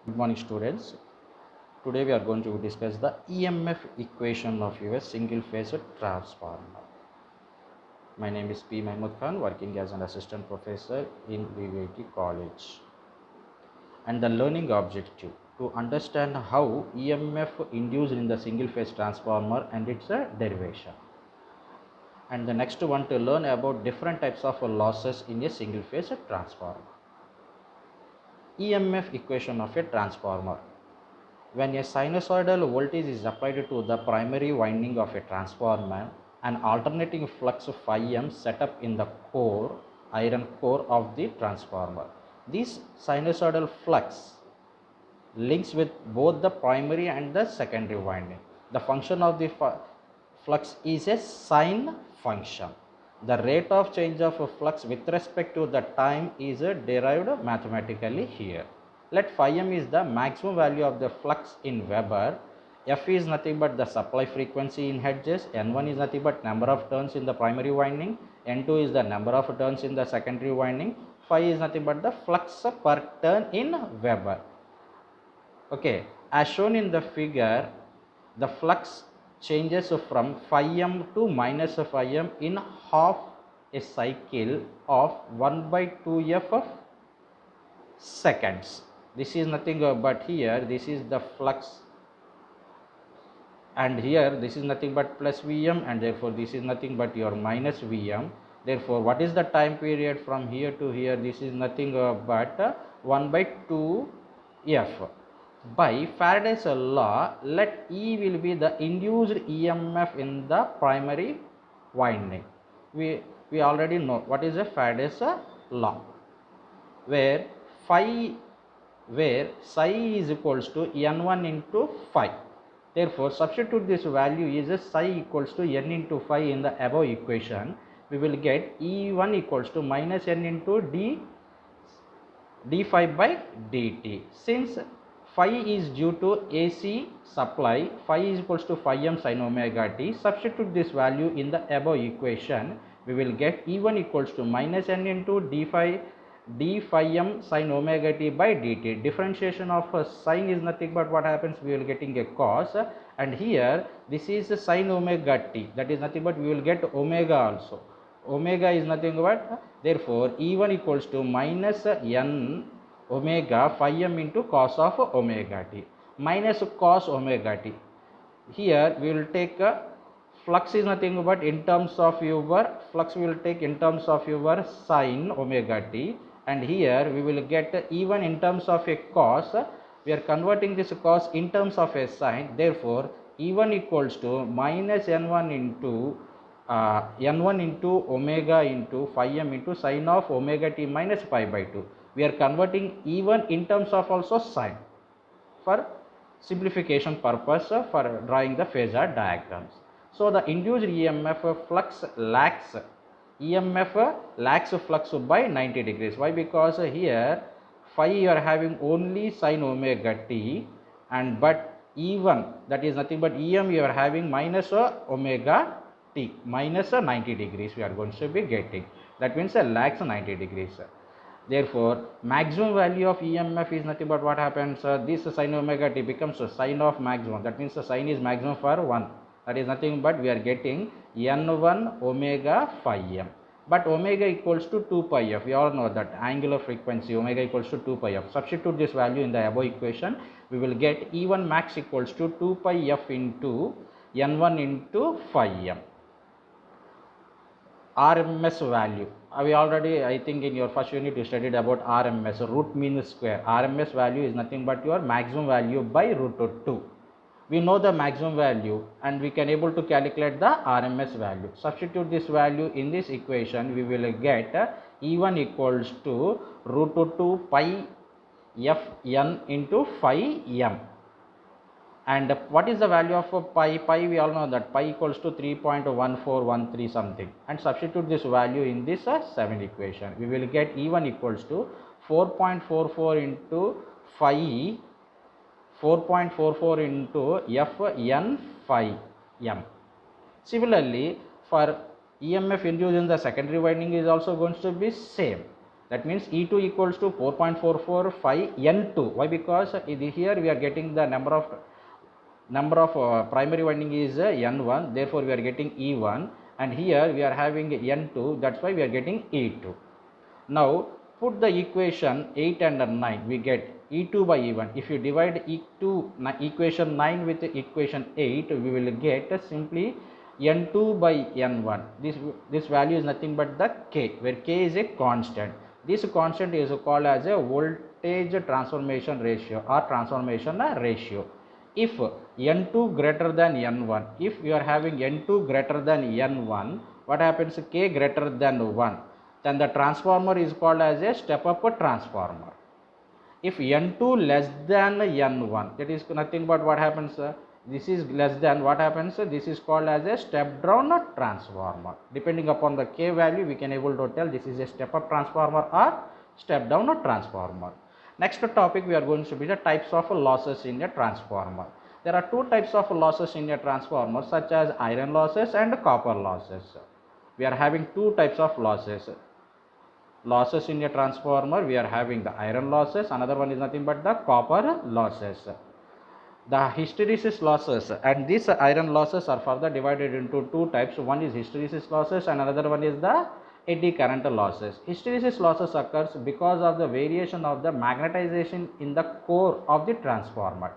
Good morning, students. Today we are going to discuss the EMF equation of your single phase transformer. My name is P. Mahmood Khan, working as an assistant professor in VVT College. And the learning objective to understand how EMF induced in the single phase transformer and its derivation. And the next one to learn about different types of losses in a single phase transformer. EMF equation of a transformer. When a sinusoidal voltage is applied to the primary winding of a transformer, an alternating flux phi m set up in the iron core of the transformer. This sinusoidal flux links with both the primary and the secondary winding. The function of the flux is a sine function. The rate of change of a flux with respect to the time is derived mathematically here. Let phi m is the maximum value of the flux in Weber. F is nothing but the supply frequency in hertz. N1 is nothing but number of turns in the primary winding. N2 is the number of turns in the secondary winding. Phi is nothing but the flux per turn in Weber. Okay, as shown in the figure, the flux changes from phi m to minus phi m in half a cycle of 1 by 2f of seconds. This is nothing but here this is the flux, and here this is nothing but plus Vm, and therefore this is nothing but your minus Vm. Therefore, what is the time period from here to here? This is nothing but 1 by 2f. By Faraday's law, let E will be the induced EMF in the primary winding. We already know what is a Faraday's law, where psi is equals to n1 into phi. Therefore, substitute this value is a psi equals to n into phi in the above equation. We will get E1 equals to minus n into d phi by dt. Since phi is due to AC supply, phi is equals to phi m sin omega t. Substitute this value in the above equation. We will get E1 equals to minus n into d phi m sin omega t by dt. Differentiation of sine is nothing but what happens, we will getting a cos, and here this is sin omega t, that is nothing but we will get omega also. Omega is nothing but, therefore E1 equals to minus n omega phi m into cos of omega t minus cos omega t. Here we will take flux is nothing but in terms of your flux, we will take in terms of your sin omega t, and here we will get even in terms of a cos. We are converting this cos in terms of a sin. Therefore, E1 equals to minus n1 into omega into phi m into sin of omega t minus pi by 2. We are converting even in terms of also sin for simplification purpose for drawing the phasor diagrams. So the induced EMF flux lags EMF lags flux by 90 degrees. Why? Because here phi you are having only sin omega t, and but E1, that is nothing but EM, you are having minus omega t minus 90 degrees we are going to be getting. That means lags 90 degrees. Therefore, maximum value of EMF is nothing but what happens, this sin omega t becomes a sin of maximum. That means the sin is maximum for 1. That is nothing but we are getting n1 omega phi m. But omega equals to 2 pi f. We all know that angular frequency omega equals to 2 pi f. Substitute this value in the above equation. We will get E1 max equals to 2 pi f into n1 into phi m. RMS value. We already, I think in your first unit you studied about RMS, root mean square. RMS value is nothing but your maximum value by root 2. We know the maximum value and we can able to calculate the RMS value. Substitute this value in this equation. We will get E1 equals to root 2 pi Fn into phi m. And what is the value of pi? Pi we all know that pi equals to 3.1413 something, and substitute this value in this 7th equation. We will get E1 equals to 4.44 into phi 4.44 into Fn phi m. Similarly, for EMF induced in the secondary winding is also going to be same. That means E2 equals to 4.445 N2. Why? Because here we are getting the number of primary winding is N1, therefore we are getting E1, and here we are having N2, that's why we are getting E2. Now put the equation 8 and 9, we get E2 by E1. If you divide equation 9 with equation 8, we will get simply N2 by N1. This value is nothing but the K, where K is a constant. This constant is called as a voltage transformation ratio or transformation ratio. If N2 greater than N1, if you are having N2 greater than N1, what happens? K greater than 1, then the transformer is called as a step up transformer. If N2 less than N1, that is nothing but what happens? This is less than, what happens? This is called as a step down transformer. Depending upon the K value, we can able to tell this is a step up transformer or step down transformer. Next topic we are going to be the types of losses in a transformer. There are two types of losses in a transformer, such as iron losses and copper losses. We are having two types of losses in a transformer. We are having the iron losses, another one is nothing but the copper losses. The hysteresis losses and these iron losses are further divided into two types. One is hysteresis losses and another one is the eddy current losses. Hysteresis losses occurs because of the variation of the magnetization in the core of the transformer,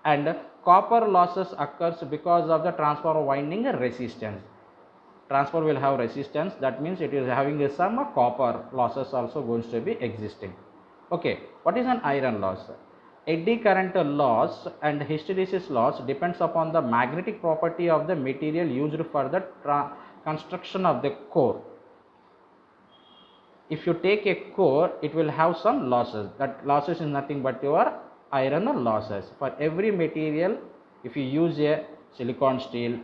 and copper losses occurs because of the transformer winding resistance. Transformer will have resistance, that means it is having some copper losses also going to be existing. Okay, what is an iron loss? Eddy current loss and hysteresis loss depends upon the magnetic property of the material used for the construction of the core. If you take a core, it will have some losses. That losses is nothing but your iron losses. For every material, if you use a silicon steel,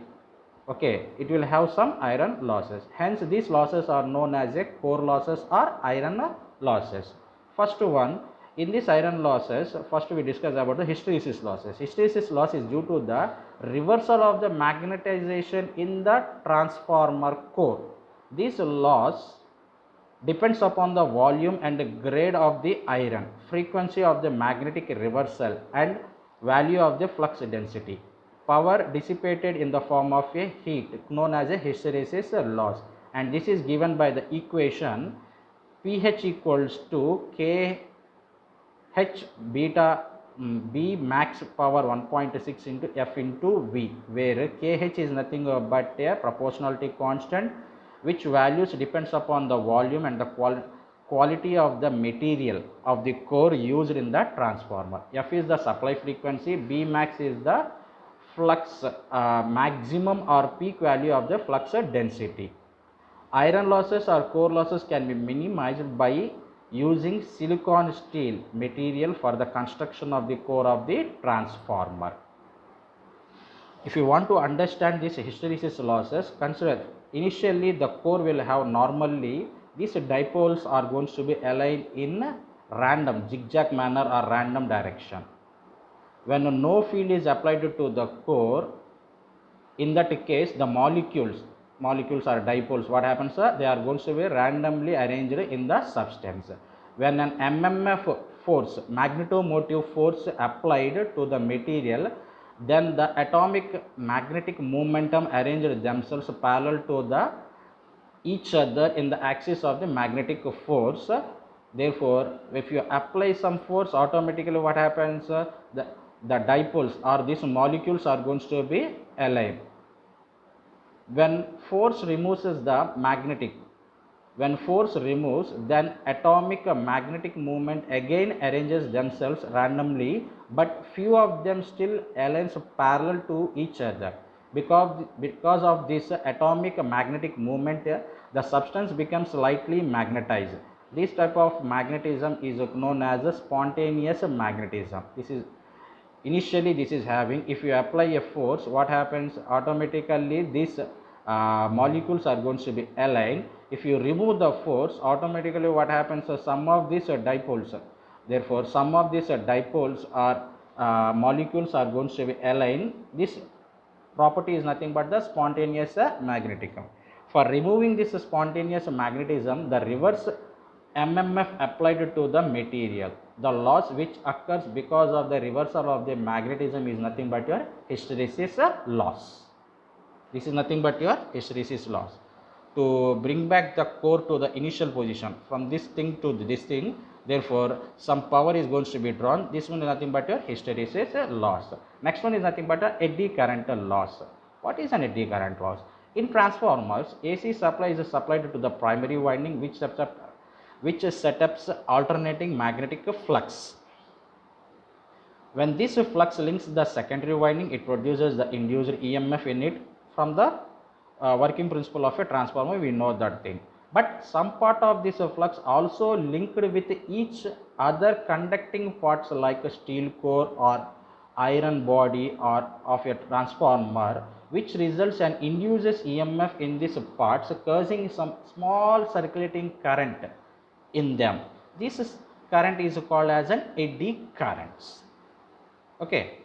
okay, it will have some iron losses. Hence these losses are known as a core losses or iron losses. First one, in this iron losses, first we discuss about the hysteresis losses. Hysteresis loss is due to the reversal of the magnetization in the transformer core. This loss depends upon the volume and the grade of the iron, frequency of the magnetic reversal, and value of the flux density. Power dissipated in the form of a heat known as a hysteresis loss, and this is given by the equation pH equals to KH beta B max power 1.6 into F into V, where KH is nothing but a proportionality constant, which values depends upon the volume and the quality of the material of the core used in the transformer. F is the supply frequency, B max is the flux maximum or peak value of the flux density. Iron losses or core losses can be minimized by using silicon steel material for the construction of the core of the transformer. If you want to understand this hysteresis losses, consider initially the core will have normally these dipoles are going to be aligned in random zigzag manner or random direction. When no field is applied to the core, in that case the molecules are dipoles, what happens? They are going to be randomly arranged in the substance. When an MMF force, magnetomotive force applied to the material, then the atomic magnetic momentum arranged themselves parallel to each other in the axis of the magnetic force. Therefore, if you apply some force, automatically what happens? The dipoles or these molecules are going to be aligned. When force removes, then atomic magnetic movement again arranges themselves randomly, but few of them still aligns parallel to each other. Because of this atomic magnetic movement, the substance becomes slightly magnetized. This type of magnetism is known as a spontaneous magnetism. Initially this is having, if you apply a force, what happens? Automatically these molecules are going to be aligned. If you remove the force, automatically what happens? Some of these dipoles, therefore some of these dipoles or molecules are going to be aligned. This property is nothing but the spontaneous magnetism. For removing this spontaneous magnetism, the reverse MMF applied to the material. The loss which occurs because of the reversal of the magnetism is nothing but your hysteresis loss. This is nothing but your hysteresis loss. To bring back the core to the initial position from this thing to this thing, therefore some power is going to be drawn. This one is nothing but your hysteresis loss. Next one is nothing but a eddy current loss. What is an eddy current loss? In transformers, AC supply is supplied to the primary winding which sets up alternating magnetic flux. When this flux links the secondary winding, it produces the induced EMF in it. From the working principle of a transformer, we know that thing. But some part of this flux also linked with each other conducting parts like a steel core or iron body or of a transformer, which results and induces EMF in these parts, causing some small circulating current in them. This current is called as an eddy currents. Okay.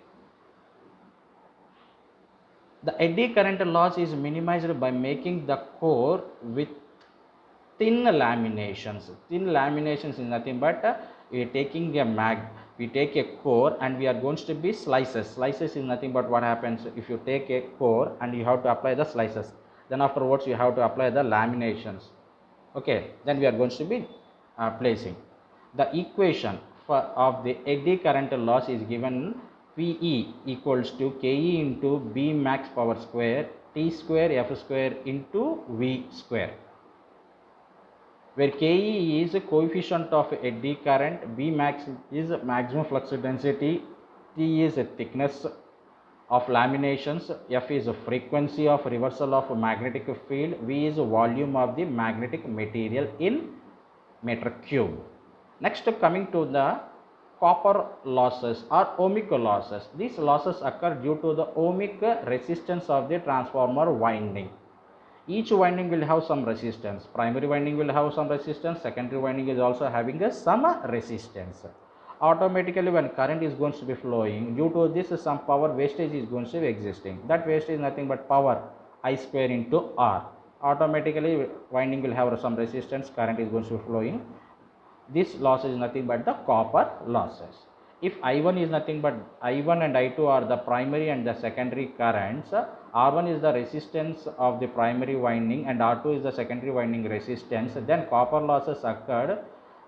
The eddy current loss is minimized by making the core with thin laminations. Thin laminations is nothing but we take a core and we are going to be slices. Slices is nothing but what happens if you take a core and you have to apply the slices. Then afterwards you have to apply the laminations. Okay, then we are going to be placing. The equation of the eddy current loss is given PE equals to KE into B max power square T square F square into V square, where KE is a coefficient of eddy current, B max is maximum flux density, T is a thickness of laminations, F is a frequency of reversal of magnetic field, V is volume of the magnetic material in meter cube. Next, coming to the copper losses or ohmic losses. These losses occur due to the ohmic resistance of the transformer winding. Each winding will have some resistance. Primary winding will have some resistance. Secondary winding is also having some resistance. Automatically, when current is going to be flowing, due to this some power wastage is going to be existing. That wastage is nothing but power I square into R. Automatically, winding will have some resistance. Current is going to be flowing. This loss is nothing but the copper losses. If I1 is nothing but I1 and I2 are the primary and the secondary currents, R1 is the resistance of the primary winding and R2 is the secondary winding resistance, then copper losses occurred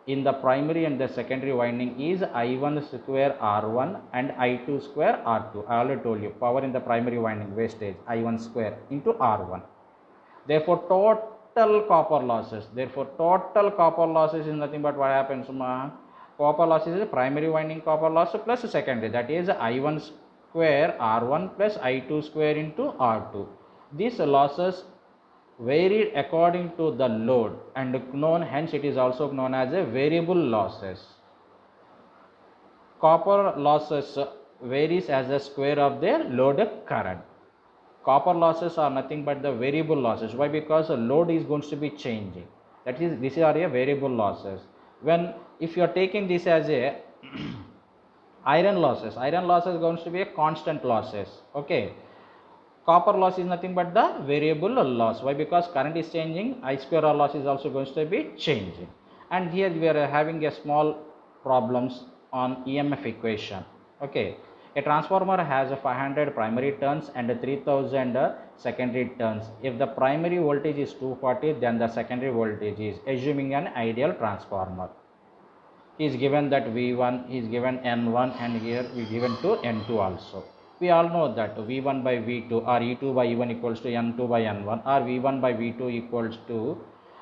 in the primary and the secondary winding is I1 square R1 and I2 square R2. I already told you power in the primary winding wastage I1 square into R1. Therefore, total copper losses. Total copper losses is nothing but what happens. Copper losses is primary winding copper loss plus secondary. That is I1 square R1 plus I2 square into R2. These losses varied according to the load and known. Hence, it is also known as a variable losses. Copper losses varies as a square of the load current. Copper losses are nothing but the variable losses. Why? Because the load is going to be changing. That is, these are a variable losses. When if you are taking this as a iron losses is going to be a constant losses. Okay. Copper loss is nothing but the variable loss. Why? Because current is changing, I square R loss is also going to be changing. And here we are having a small problems on EMF equation. Okay. A transformer has 500 primary turns and 3000 secondary turns. If the primary voltage is 240, then the secondary voltage is, assuming an ideal transformer. He is given that V1, he is given N1, and here we given to N2 also. We all know that V1 by V2 or E2 by E1 equals to N2 by N1 or V1 by V2 equals to,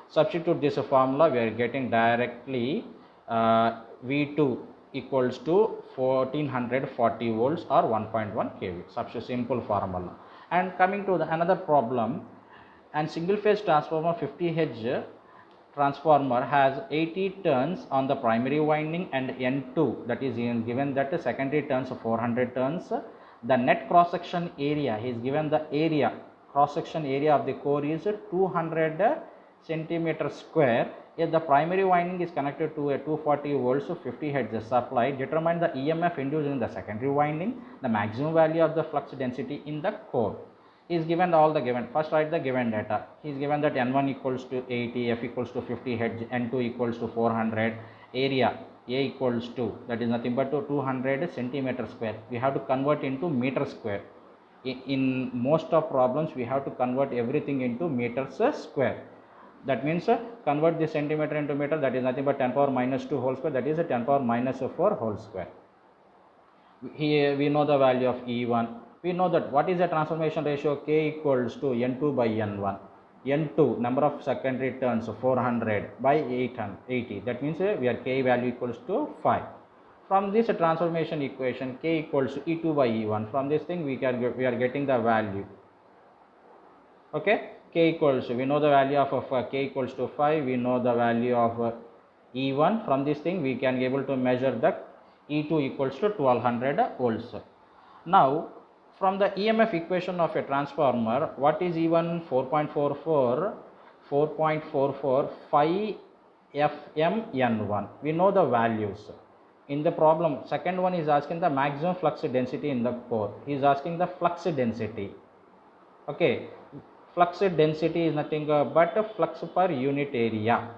substitute this formula, we are getting directly V2 equals to 1440 volts or 1.1 kV. Such a simple formula. And coming to another problem, and single phase transformer 50Hz transformer has 80 turns on the primary winding and N2, that is given that the secondary turns 400 turns. The net cross section area is given, the area cross section area of the core is 200 centimeter square. If the primary winding is connected to a 240 volts 50 Hz supply, determine the EMF induced in the secondary winding, the maximum value of the flux density in the core. is given all the given. First write the given data. He is given that n1 equals to 80, f equals to 50 heads, n2 equals to 400, area a equals to, that is nothing but to 200 centimeter square. We have to convert into meter square. In most of problems we have to convert everything into meters square. That means convert the centimeter into meter, that is nothing but 10 power minus 2 whole square, that is 10 power minus 4 whole square. Here we know the value of E1. We know that what is the transformation ratio, k equals to n2 by n1. n2 number of secondary turns 400 by 880, that means we are k value equals to 5. From this transformation equation, k equals to E2 by E1, from this thing we are getting the value. Okay, k equals, we know the value of k equals to 5, we know the value of E1. From this thing we can be able to measure the E2 equals to 1200 volts. Now from the EMF equation of a transformer, what is E1? 4.44 5 FMN1. We know the values. In the problem, second one is asking the maximum flux density in the core. He is asking the flux density. Okay, flux density is nothing but flux per unit area.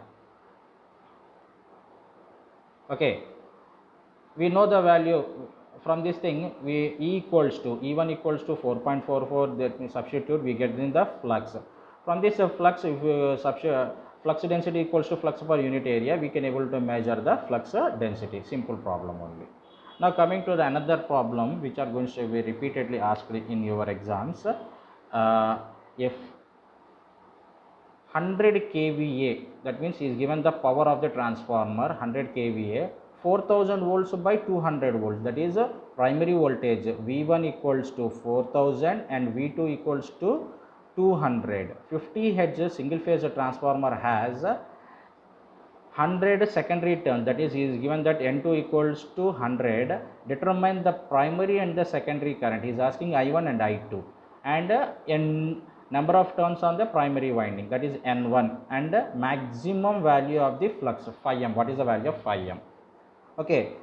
Okay, we know the value. From this thing, we E equals to E1 equals to 4.44, that means substitute, we get in the flux. From this flux, if flux density equals to flux per unit area, we can able to measure the flux density. Simple problem only. Now coming to the another problem which are going to be repeatedly asked in your exams. If 100 kVA, that means is given the power of the transformer 100 kVA, 4000 volts by 200 volts, that is a primary voltage V1 equals to 4000 and V2 equals to 200. 50 hertz single phase transformer has 100 secondary turns, that is given that N2 equals to 100. Determine the primary and the secondary current. He is asking I1 and I2 and N number of turns on the primary winding, that is N1, and maximum value of the flux phi m. What is the value of phi m? Okay,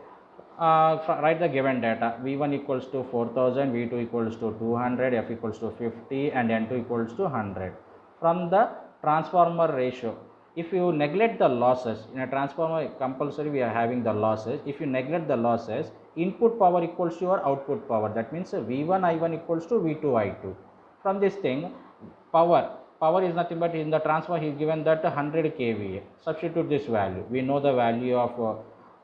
write the given data. V1 equals to 4000, V2 equals to 200, F equals to 50 and N2 equals to 100. From the transformer ratio, if you neglect the losses, in a transformer compulsory we are having the losses. If you neglect the losses, input power equals to your output power, that means V1 I1 equals to V2 I2. From this thing, power is nothing but in the transformer he is given that 100 kVA. Substitute this value. We know the value of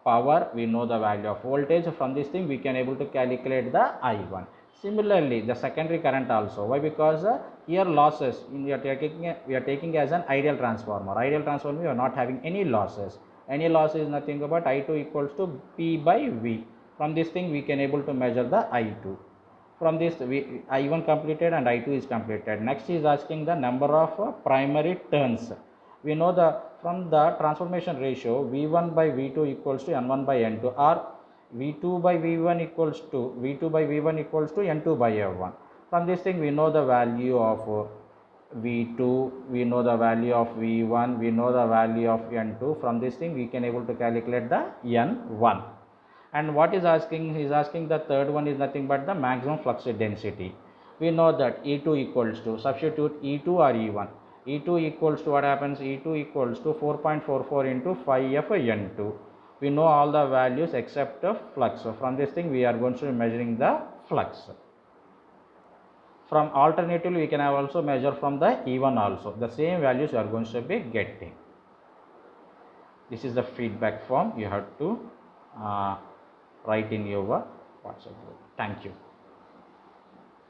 power, we know the value of voltage. From this thing we can able to calculate the I1. Similarly the secondary current also. Why? Because here losses we are taking as an ideal transformer. Ideal transformer we are not having any losses. Any loss is nothing but I2 equals to P by V. From this thing we can able to measure the I2. From this I1 completed and I2 is completed. Next is asking the number of primary turns. We know from the transformation ratio V1 by V2 equals to N1 by N2, or V2 by V1 equals to N2 by F1. From this thing we know the value of V2, we know the value of V1, we know the value of N2. From this thing we can able to calculate the N1. And what is asking? He is asking the third one is nothing but the maximum flux density. We know that E2 equals to, substitute E2 or E1. E2 equals to what happens? E2 equals to 4.44 into 5 N2. We know all the values except flux. So from this thing we are going to be measuring the flux. From alternatively we can have also measure from the E1 also. The same values you are going to be getting. This is the feedback form you have to write in your WhatsApp group. Thank you.